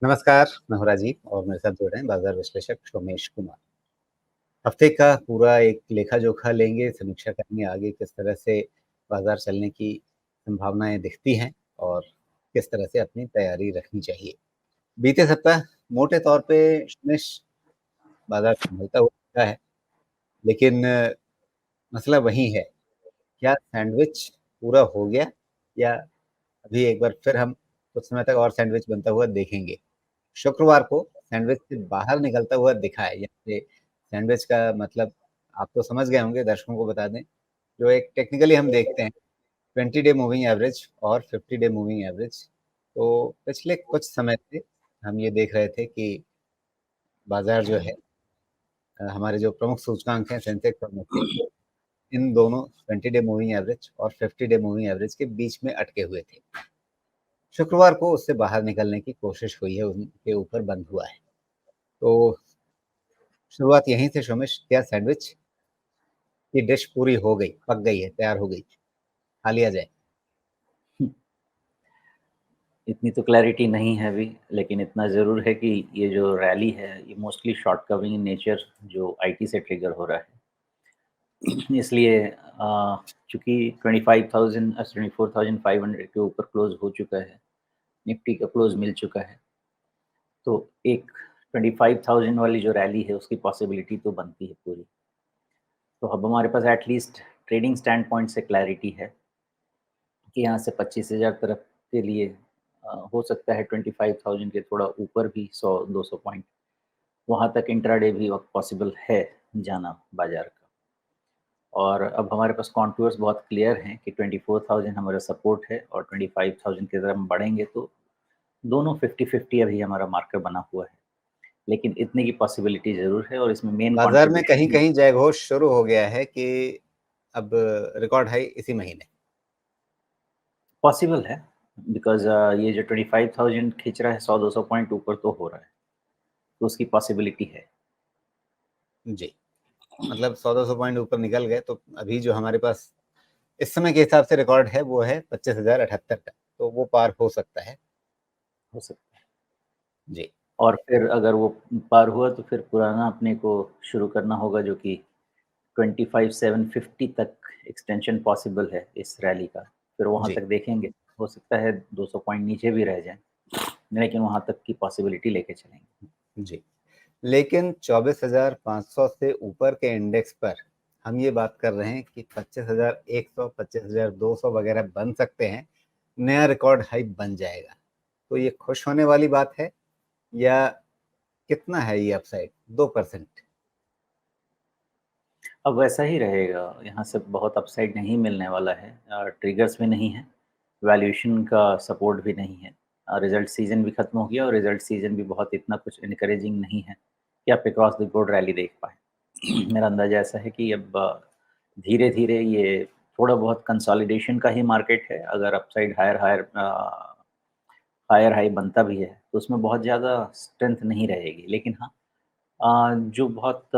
नमस्कार, मैं हूँ राजीव और मेरे साथ जुड़े हैं बाजार विश्लेषक सोमेश कुमार। हफ्ते का पूरा एक लेखा-जोखा लेंगे, समीक्षा करेंगे आगे किस तरह से बाजार चलने की संभावनाएँ दिखती हैं और किस तरह से अपनी तैयारी रखनी चाहिए। बीते सप्ताह मोटे तौर पे सोमेश बाजार संभलता हुआ दिखा है, लेकिन मसला वही है, क्या सैंडविच पूरा हो गया या अभी एक बार फिर हम कुछ समय तक और सैंडविच बनता हुआ देखेंगे? शुक्रवार को सैंडविच से बाहर निकलता हुआ दिखा है। यानी सैंडविच का मतलब आप तो समझ गए होंगे, दर्शकों को बता दें, जो एक टेक्निकली हम देखते हैं 20 डे मूविंग एवरेज और 50 डे मूविंग एवरेज। तो पिछले कुछ समय से हम ये देख रहे थे कि बाज़ार जो है हमारे जो प्रमुख सूचकांक हैं सेंसेक्स और निफ्टी, इन दोनों 20 डे मूविंग एवरेज और 50 डे मूविंग एवरेज के बीच में अटके हुए थे। शुक्रवार को उससे बाहर निकलने की कोशिश हुई है, उनके ऊपर बंद हुआ है। तो शुरुआत यहीं से शोमिश, क्या सैंडविच की डिश पूरी हो गई, पक गई है, तैयार हो गई, खा लिया जाए? इतनी तो क्लैरिटी नहीं है अभी, लेकिन इतना ज़रूर है कि ये जो रैली है, ये mostly short covering in nature जो आईटी से ट्रिगर हो रहा है। इसलिए चूँकि 25,000 24,500 के ऊपर क्लोज़ हो चुका है, निफ्टी का क्लोज़ मिल चुका है, तो एक 25,000 वाली जो रैली है, उसकी पॉसिबिलिटी तो बनती है पूरी। तो अब हमारे पास at least trading stand point से क्लैरिटी है कि यहाँ से 25,000 तरफ के लिए हो सकता है 25,000 के थोड़ा ऊपर भी 100-200 पॉइंट वहाँ तक इंट्राडे भी वक्त पॉसिबल है जाना बाजार का। और अब हमारे पास कॉन्टूर्स बहुत क्लियर हैं कि 24,000 हमारा सपोर्ट है और 25,000 की तरफ हम बढ़ेंगे तो दोनों 50-50 अभी हमारा मार्कर बना हुआ है। लेकिन इतने की पॉसिबिलिटी ज़रूर है और इसमें मेन बाज़ार में कंट्रीब्यूशन कहीं-कहीं जयघोष शुरू हो गया है कि अब रिकॉर्ड हाई इसी महीने। पॉसिबल है बिकॉज़ ये जो 25,000 खींच रहा है 100-200 पॉइंट ऊपर तो हो रहा है, तो उसकी पॉसिबिलिटी है। जी, मतलब 100-200 पॉइंट ऊपर निकल गए तो अभी जो हमारे पास इस समय के हिसाब से रिकॉर्ड है वो है 25,078 का, तो वो पार हो सकता है। हो सकता है। जी, और फिर अगर वो पार हुआ तो फिर पुराना अपने को शुरू करना होगा जो कि 25,750 तक एक्सटेंशन पॉसिबल है इस रैली का। फिर वहाँ जी, तक देखेंगे, हो सकता है 200 पॉइंट नीचे भी रह जाएँ, लेकिन वहाँ तक की पॉसिबिलिटी लेके चलेंगे। जी। लेकिन 24,500 से ऊपर के इंडेक्स पर हम ये बात कर रहे हैं कि 25,100, 25,200 वगैरह बन सकते हैं, नया रिकॉर्ड हाई बन जाएगा। तो ये खुश होने वाली बात है या कितना है ये अपसाइड? 2%? अब वैसा ही रहेगा, यहाँ से बहुत अपसाइड नहीं मिलने वाला है ट्रिगर्स भी नहीं है, वैल्यूएशन का सपोर्ट भी नहीं है। रिज़ल्ट सीज़न भी खत्म हो गया और रिज़ल्ट सीज़न भी बहुत इतना कुछ एनकरेजिंग नहीं है कि आप अक्रॉस द बोर्ड रैली देख पाएँ। मेरा अंदाज़ा ऐसा है कि अब धीरे-धीरे ये थोड़ा बहुत कंसोलिडेशन का ही मार्केट है। अगर अपसाइड हायर हाई बनता भी है, तो उसमें बहुत ज़्यादा स्ट्रेंथ नहीं रहेगी। लेकिन हाँ, जो बहुत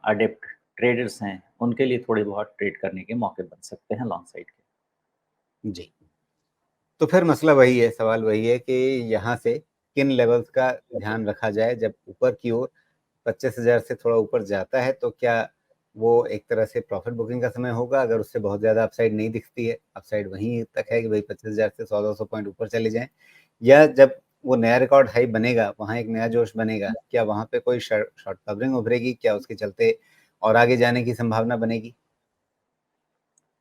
अडेप्ट ट्रेडर्स हैं, उनके लिए थोड़े बहुत ट्रेड करने के मौके बन सकते हैं लॉन्ग साइड के। जी। तो फिर मसला वही है, सवाल वही है कि यहाँ से किन लेवल्स का ध्यान रखा जाए जब ऊपर की ओर 25,000 से थोड़ा ऊपर जाता है तो क्या वो एक तरह से प्रॉफिट बुकिंग का समय होगा अगर उससे बहुत ज़्यादा अपसाइड नहीं दिखती है, अपसाइड वहीं तक है कि भाई 25,000 से 100-200 पॉइंट ऊपर चले जाएँ या जब वो नया रिकॉर्ड हाई बनेगा, वहाँ एक नया जोश बनेगा, क्या वहाँ पे कोई शॉर्ट कवरिंग उभरेगी? क्या उसके चलते और आगे जाने की संभावना बनेगी?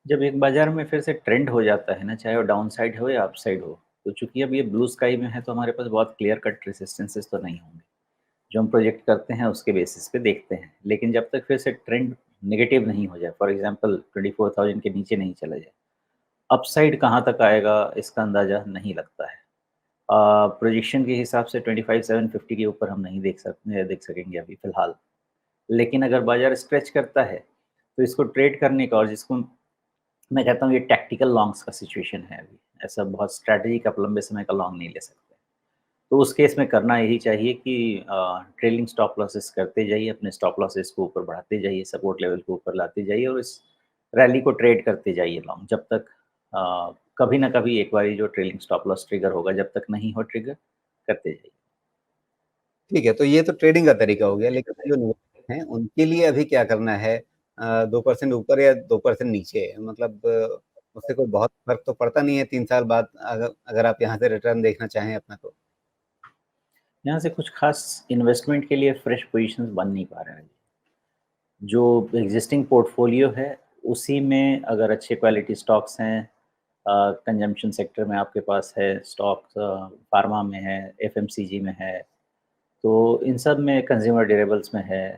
जब एक बाज़ार में फिर से ट्रेंड हो जाता है ना, चाहे वो डाउन साइड हो या अप साइड हो, तो चूँकि अब ये ब्लू स्काई में है, तो हमारे पास बहुत क्लियर कट रेजिस्टेंसेस तो नहीं होंगे। जो हम प्रोजेक्ट करते हैं, उसके बेसिस पे देखते हैं। लेकिन जब तक फिर से ट्रेंड नेगेटिव नहीं हो जाए, फॉर एग्ज़ाम्पल 24,000 के नीचे नहीं चला जाए, अपसाइड कहाँ तक आएगा, इसका अंदाज़ा नहीं लगता है। प्रोजेक्शन के हिसाब से 25,750 के ऊपर हम नहीं देख सकेंगे अभी फ़िलहाल। लेकिन अगर बाज़ार स्ट्रेच करता है, तो इसको ट्रेड करने का और जिसको मैं कहता हूँ ये टैक्टिकल लॉन्ग्स का सिचुएशन है अभी। ऐसा बहुत स्ट्रैटेजिक आप लंबे समय का लॉन्ग नहीं ले सकते। तो उस केस में करना यही चाहिए कि ट्रेलिंग स्टॉप लॉसेस करते जाइए, अपने स्टॉप लॉसेस को ऊपर बढ़ाते जाइए, सपोर्ट लेवल को ऊपर लाते जाइए और इस रैली को ट्रेड करते जाइए लॉन्ग जब तक कभी ना कभी एक बारी जो ट्रेलिंग स्टॉप लॉस ट्रिगर होगा, जब तक नहीं हो ट्रिगर, करते जाइए। ठीक है, तो ये तो ट्रेडिंग का तरीका हो गया, लेकिन जो निवेशक हैं, उनके लिए अभी क्या करना है? 2% ऊपर या 2% नीचे? मतलब उससे कोई बहुत फ़र्क तो पड़ता नहीं है 3 साल बाद, अगर अगर आप यहाँ से रिटर्न देखना चाहें अपना तो। यहाँ से कुछ खास इन्वेस्टमेंट के लिए फ्रेश पोज़ीशंस बन नहीं पा रहे हैं। जो एग्ज़िस्टिंग पोर्टफ़ोलियो है, उसी में अगर अच्छे क्वालिटी स्टॉक्स हैं, कंज़म्पशन सेक्टर में आपके पास है स्टॉक्स, फ़ार्मा में है, एफ़एमसीजी में है, तो इन सब में कंज़्यूमर ड्यूरेबल्स में है,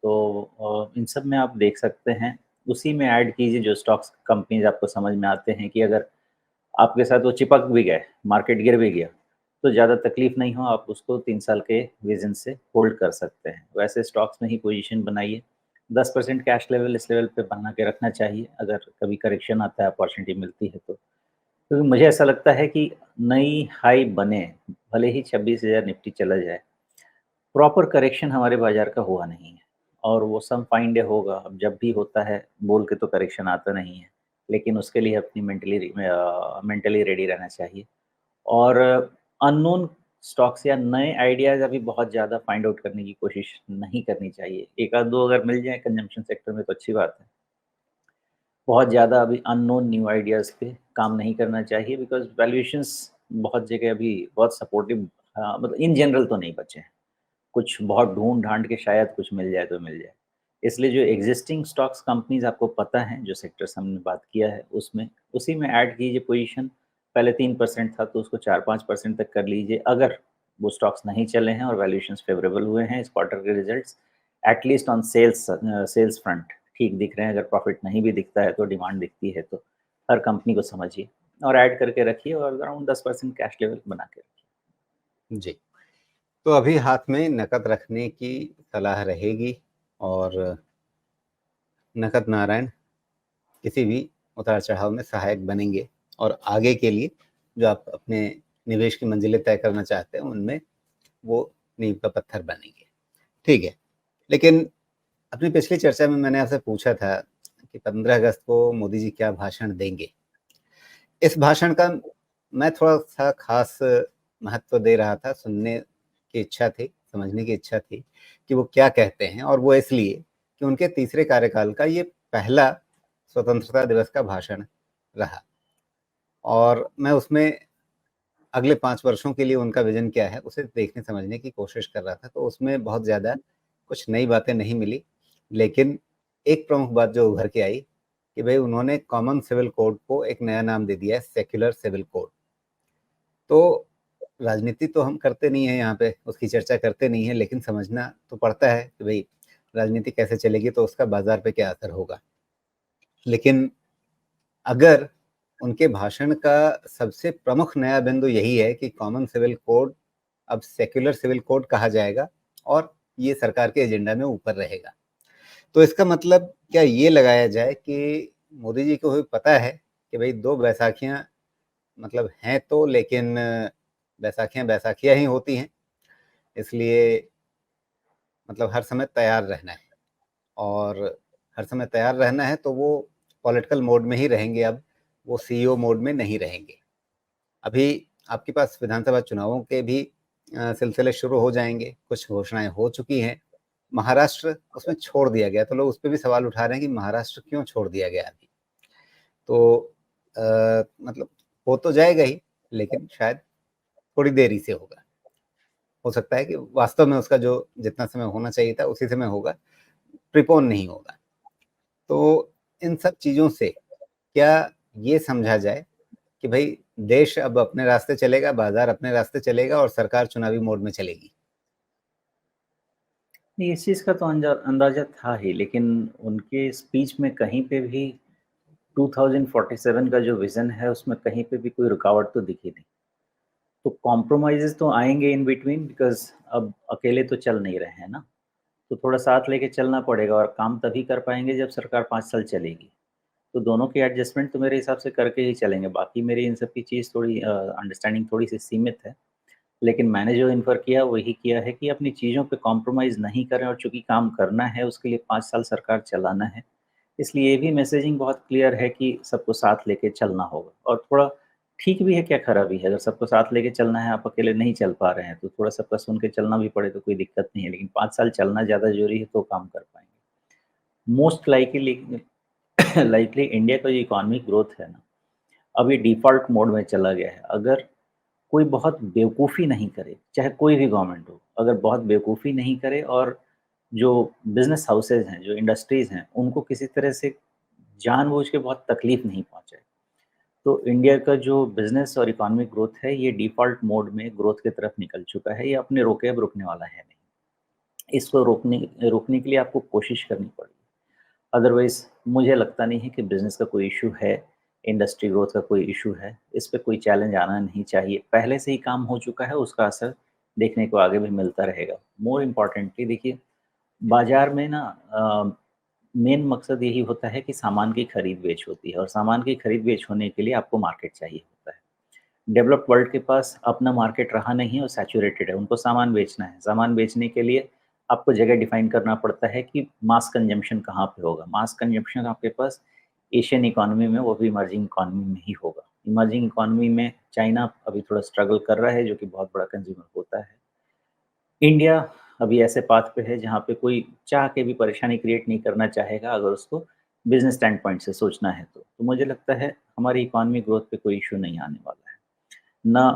तो इन सब में आप देख सकते हैं। उसी में ऐड कीजिए जो स्टॉक्स कंपनीज़ आपको समझ में आते हैं कि अगर आपके साथ वो चिपक भी गए, मार्केट गिर भी गया, तो ज़्यादा तकलीफ़ नहीं हो, आप उसको 3 साल के विज़न से होल्ड कर सकते हैं। वैसे स्टॉक्स में ही पोज़ीशन बनाइए। 10% कैश लेवल इस लेवल पे बना के रखना चाहिए, अगर कभी करेक्शन आता है, अपॉर्च्युनिटी मिलती है तो। क्योंकि मुझे ऐसा लगता है कि नई हाई बने, भले ही 26,000 निफ्टी चला जाए, प्रॉपर करेक्शन हमारे बाज़ार का हुआ नहीं है और वो सम फाइन डे होगा। अब जब भी होता है, बोल के तो करेक्शन आता नहीं है, लेकिन उसके लिए अपनी मेंटली रेडी रहना चाहिए। और अननोन स्टॉक्स या नए आइडियाज़ अभी बहुत ज़्यादा फाइंड आउट करने की कोशिश नहीं करनी चाहिए। 1 आध 2 अगर मिल जाएँ कंज़म्पशन सेक्टर में तो अच्छी बात है। बहुत ज़्यादा अभी अननोन न्यू आइडियाज़ पे काम नहीं करना चाहिए, बिकॉज़ वैल्यूएशंस बहुत जगह अभी बहुत सपोर्टिव, मतलब इन जनरल तो नहीं बचे हैं। कुछ बहुत ढूँढ-ढाँट के शायद कुछ मिल जाए तो मिल जाए। इसलिए जो एक्जिस्टिंग स्टॉक्स कंपनीज़ आपको पता है, जो सेक्टर्स हमने बात किया है उसमें, उसी में ऐड कीजिए पोज़ीशन। पहले 3% था तो उसको 4-5% तक कर लीजिए। अगर वो स्टॉक्स नहीं चले हैं और वैल्यूएशंस फ़ेवरेबल हुए हैं, इस क्वार्टर के results at least on sales front ठीक दिख रहे हैं। अगर प्रॉफ़िट नहीं भी दिखता है तो डिमांड दिखती है, तो हर कंपनी को समझिए और ऐड करके रखिए और अराउंड 10% कैश लेवल बना के रखिए। जी। तो अभी हाथ में नकद रखने की सलाह रहेगी, और नकद नारायण किसी भी उतार-चढ़ाव में सहायक बनेंगे, और आगे के लिए जो आप अपने निवेश की मंजिलें तय करना चाहते हैं, उनमें वो नींव का पत्थर बनेंगे। ठीक है। लेकिन अपनी पिछली चर्चा में मैंने आपसे पूछा था कि 15 अगस्त को मोदी जी क्या भाषण देंगे। इस भाषण का मैं थोड़ा-सा ख़ास महत्व दे रहा था, सुनने की इच्छा थी, समझने की इच्छा थी कि वो क्या कहते हैं, और वो इसलिए कि उनके तीसरे कार्यकाल का ये पहला स्वतंत्रता दिवस का भाषण रहा, और मैं उसमें अगले 5 वर्षों के लिए उनका विज़न क्या है, उसे देखने समझने की कोशिश कर रहा था। तो उसमें बहुत ज़्यादा कुछ नई बातें नहीं मिली, लेकिन एक प्रमुख बात जो उभर के आई कि भई उन्होंने कॉमन सिविल कोड को एक नया नाम दे दिया है, सेक्युलर सिविल कोड। तो राजनीति तो हम करते नहीं हैं यहाँ पे, उसकी चर्चा करते नहीं हैं, लेकिन समझना तो पड़ता है कि भई राजनीति कैसे चलेगी तो उसका बाज़ार पे क्या असर होगा। लेकिन अगर उनके भाषण का सबसे प्रमुख नया बिंदु यही है कि कॉमन सिविल कोड अब सेक्युलर सिविल कोड कहा जाएगा, और ये सरकार के एजेंडा में ऊपर रहेगा। तो इसका मतलब क्या ये लगाया जाए कि मोदी जी को भी पता है कि भई 2 बैसाखियाँ मतलब हैं तो, लेकिन बैसाखियाँ बैसाखियाँ ही होती हैं, इसलिए मतलब हर समय तैयार रहना है, और हर समय तैयार रहना है तो वो पॉलिटिकल मोड में ही रहेंगे अब, वो सीईओ मोड में नहीं रहेंगे। अभी आपके पास विधानसभा चुनावों के भी सिलसिले शुरू हो जाएँगे, कुछ घोषणाएँ हो चुकी हैं। महाराष्ट्र उसमें छोड़ दिया गया, तो लोग उस पे भी सवाल उठा रहे हैं कि महाराष्ट्र क्यों छोड़ दिया गया अभी? तो मतलब हो तो जाएगा ही, लेकिन शायद थोड़ी देरी से होगा। हो सकता है कि वास्तव में उसका जो जितना समय होना चाहिए था, उसी समय होगा, प्रीपोन नहीं होगा। तो इन सब चीज़ों से क्या ये समझा जाए कि भई देश अब अपने रास्ते चलेगा, बाज़ार अपने रास्ते चलेगा, और सरकार चुनावी मोड में चलेगी? नहीं, इस चीज़ का तो अंदाज़ा था ही, लेकिन उनके स्पीच में कहीं पे भी 2047 का जो विज़न है, उसमें कहीं पे भी कोई रुकावट तो दिखी नहीं। तो कॉम्प्रोमाइज़ेज़ तो आएँगे इन बिटवीन, बिकॉज़ अब अकेले तो चल नहीं रहे हैं ना, तो थोड़ा साथ लेके चलना पड़ेगा और काम तभी कर पाएँगे जब सरकार 5 साल चलेगी। तो दोनों की एडजस्टमेंट तो मेरे हिसाब से करके ही चलेंगे, बाकी मेरी इन सब की चीज़ थोड़ी अंडरस्टैंडिंग थोड़ी-सी सीमित है। लेकिन मैंने जो इन्फर किया वही किया है कि अपनी चीज़ों पे कॉम्प्रोमाइज़ नहीं करें और चूँकि काम करना है, उसके लिए 5 साल सरकार चलाना है। इसलिए ये भी मैसेजिंग बहुत क्लियर है कि सबको साथ लेके चलना होगा और थोड़ा ठीक भी है क्या खराबी है? अगर सबको साथ लेके चलना है, आप अकेले नहीं चल पा रहे हैं, तो थोड़ा सबका सुन के चलना भी पड़े तो कोई दिक्कत नहीं है, लेकिन 5 साल चलना ज़्यादा ज़रूरी है तो काम कर पाएँगे। मोस्ट लाइकली लाइकली इंडिया का जो इकोनॉमिक ग्रोथ है ना, अब ये डिफ़ॉल्ट मोड में चला गया है। अगर कोई बहुत बेवकूफ़ी नहीं करे, चाहे कोई भी गवर्नमेंट हो, अगर बहुत बेवकूफ़ी नहीं करे और जो बिज़नेस हाउसेज़ हैं, जो इंडस्ट्रीज़ हैं, उनको किसी तरह से जानबूझ के बहुत तकलीफ़ नहीं पहुँचाए, तो इंडिया का जो बिज़नेस और इकोनॉमिक ग्रोथ है, ये डिफ़ॉल्ट मोड में ग्रोथ की तरफ निकल चुका है। ये अपने रोके अब रुकने वाला है नहीं। इसको रोकने रोकने के लिए आपको कोशिश करनी पड़ेगी। अदरवाइज़ मुझे लगता नहीं है कि बिज़नेस का कोई इश्यू है, इंडस्ट्री ग्रोथ का कोई इश्यू है। इस पे कोई चैलेंज आना नहीं चाहिए। पहले से ही काम हो चुका है, उसका असर देखने को आगे भी मिलता रहेगा। मोर इम्पोर्टेंटली देखिए, बाज़ार में ना मेन मकसद यही होता है कि सामान की खरीद-बेच होती है और सामान की खरीद-बेच होने के लिए आपको मार्केट चाहिए होता है। डेवलप्ड वर्ल्ड के पास अपना मार्केट रहा नहीं है और सैचुरेटेड है, उनको सामान बेचना है। सामान बेचने के लिए आपको जगह डिफाइन करना पड़ता है कि मास कंजम्पशन कहाँ पे होगा। मास कंजम्पशन आपके पास एशियन इकोनॉमी में, वो भी इमर्जिंग इकोनॉमी में ही होगा। इमर्जिंग इकोनॉमी में चाइना अभी थोड़ा स्ट्रगल कर रहा है, जो कि बहुत बड़ा कंज़्यूमर होता है। इंडिया अभी ऐसे पाथ पे है जहाँ पे कोई चाह के भी परेशानी क्रिएट नहीं करना चाहेगा, अगर उसको बिज़नेस स्टैंड पॉइंट से सोचना है तो। तो मुझे लगता है हमारी इकोनॉमी ग्रोथ पे कोई इश्यू नहीं आने वाला है। ना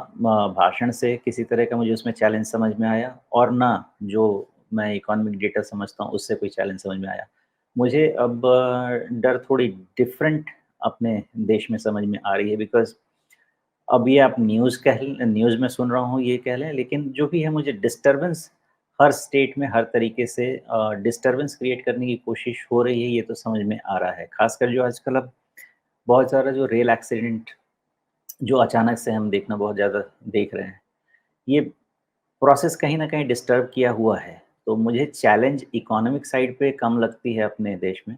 भाषण से किसी तरह का मुझे उसमें चैलेंज समझ में आया और ना जो मैं इकोनॉमिक डेटा समझता हूँ उससे कोई चैलेंज समझ में आया। मुझे अब डर थोड़ी डिफरेंट अपने देश में समझ में आ रही है, बिकॉज़ अब ये आप न्यूज़ में सुन रहा हूँ ये कह लें, लेकिन जो भी है मुझे डिस्टर्बेंस हर स्टेट में हर तरीके से डिस्टर्बेंस क्रिएट करने की कोशिश हो रही है, ये तो समझ में आ रहा है। ख़ासकर जो आजकल अब बहुत सारा जो रेल एक्सीडेंट जो अचानक से हम देखना बहुत ज़्यादा देख रहे हैं, ये प्रोसेस कहीं न कहीं डिस्टर्ब किया हुआ है। तो मुझे चैलेंज इकोनॉमिक साइड पे कम लगती है अपने देश में।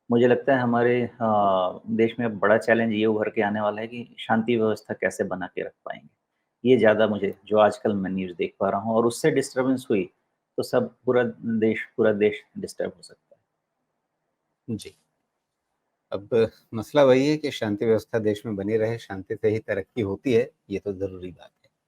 मुझे लगता है हमारे देश में अब बड़ा चैलेंज ये उभर के आने वाला है कि शांति व्यवस्था कैसे बना के रख पाएँगे। ये ज़्यादा मुझे जो आजकल मैं न्यूज़ देख पा रहा हूँ, और उससे डिस्टर्बेंस हुई, तो सब पूरा देश डिस्टर्ब हो सकता है। जी। अब मसला वही है कि शांति व्यवस्था देश में बनी रहे, शांति से ही तरक्की होती है, ये तो ज़रूरी बात है।